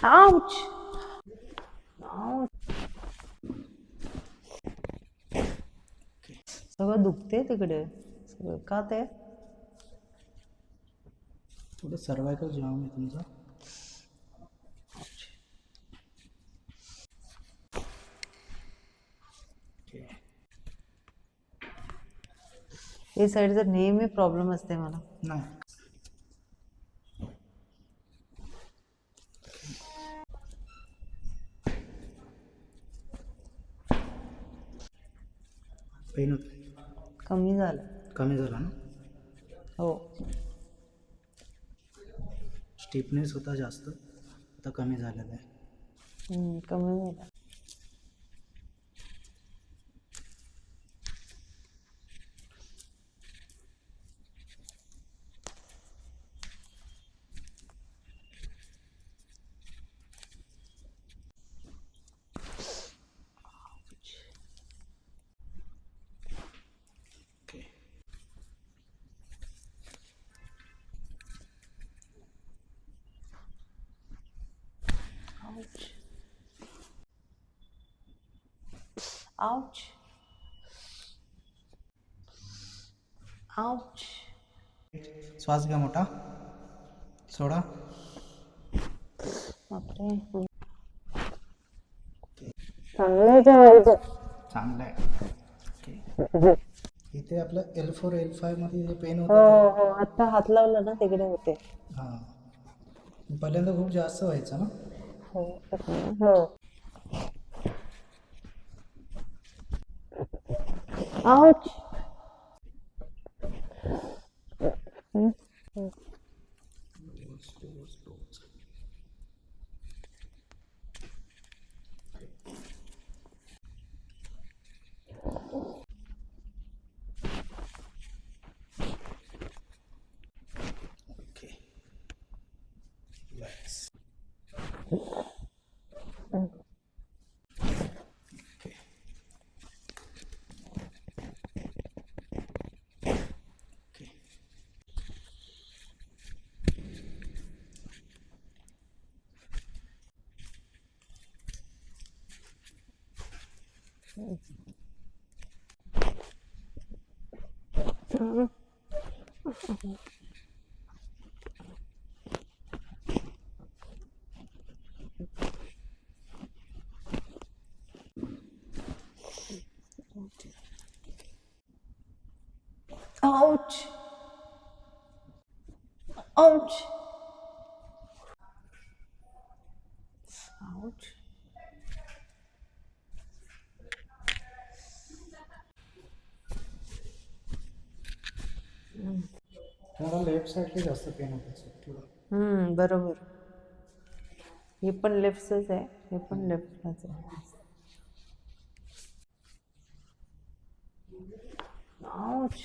Ouch ouch. सगळं दुखते तिकडे सगळं का ते. थोडं सर्वायकल जाम आहे तुमचा. हे साईडचा नेहमी प्रॉब्लेम असते मला. नाही पेन होत. कमी झालं. कमी झाला ना. हो. स्टिफनेस होता जास्त, आता कमी झालेला आहे. कमी झालं. ओके. Ouch ouch. श्वास घ्या मोठा, सोडा. बापरे. चांगलं चांगलं आहे. ओके. इथे आपलं L4 L5 मध्ये जे पेन हो होतं हो. आता हात लावला ना तिकडे होते. हां, पहिल्यांदा खूप जास्त व्हायचं ना. हो हो. Ouch. Okay. Relax. Okay. Okay. Ouch ouch ouch. मला लेफ्ट साईडला जास्त पेन होतं. बरोबर. हे पण लेफ्टच आहे, हे पण लेफ्टलाच आहे. Ouch.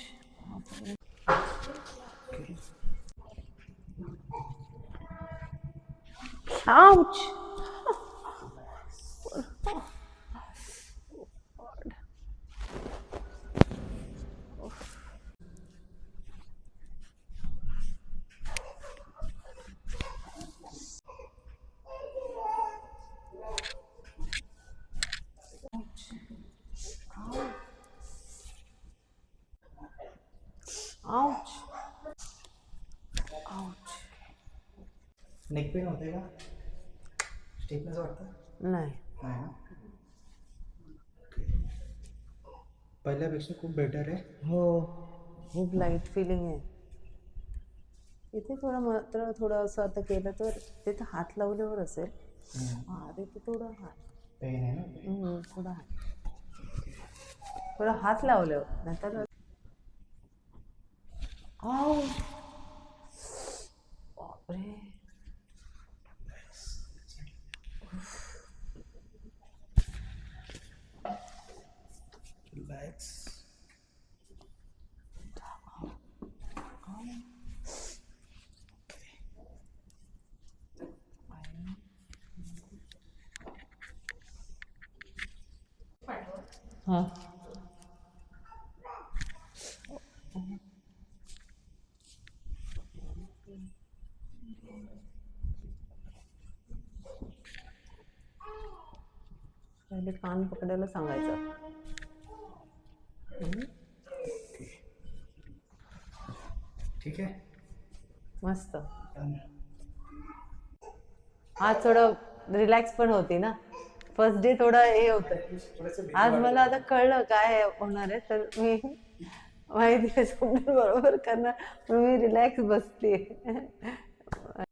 Ouch. Ouch ouch. Neck pain होते का? स्टिफनेस वाटतं? नाही. नाही ना. पहिल्यापेक्षा खूप बेटर आहे. हो, खूप लाईट फिलिंग आहे. इथे थोडं मात्र थोडं असं आता केलं तर तिथे हात लावल्यावर असेल. तिथे थोडं पेन आहे ना. थोडा थोडा हात लावल्यावर नाहीतर. आऊ. बापरे. रिलॅक्स. हां. पहिले कान पकडायला सांगायचं. ठीक आहे. मस्त. आज थोडं रिलॅक्स पण होती ना. फर्स्ट डे थोडं हे होतं. आज मला आता कळलं काय होणार आहे, तर मी माहिती आहे स्वप्न बरोबर करणार म्हणून मी रिलॅक्स बसते.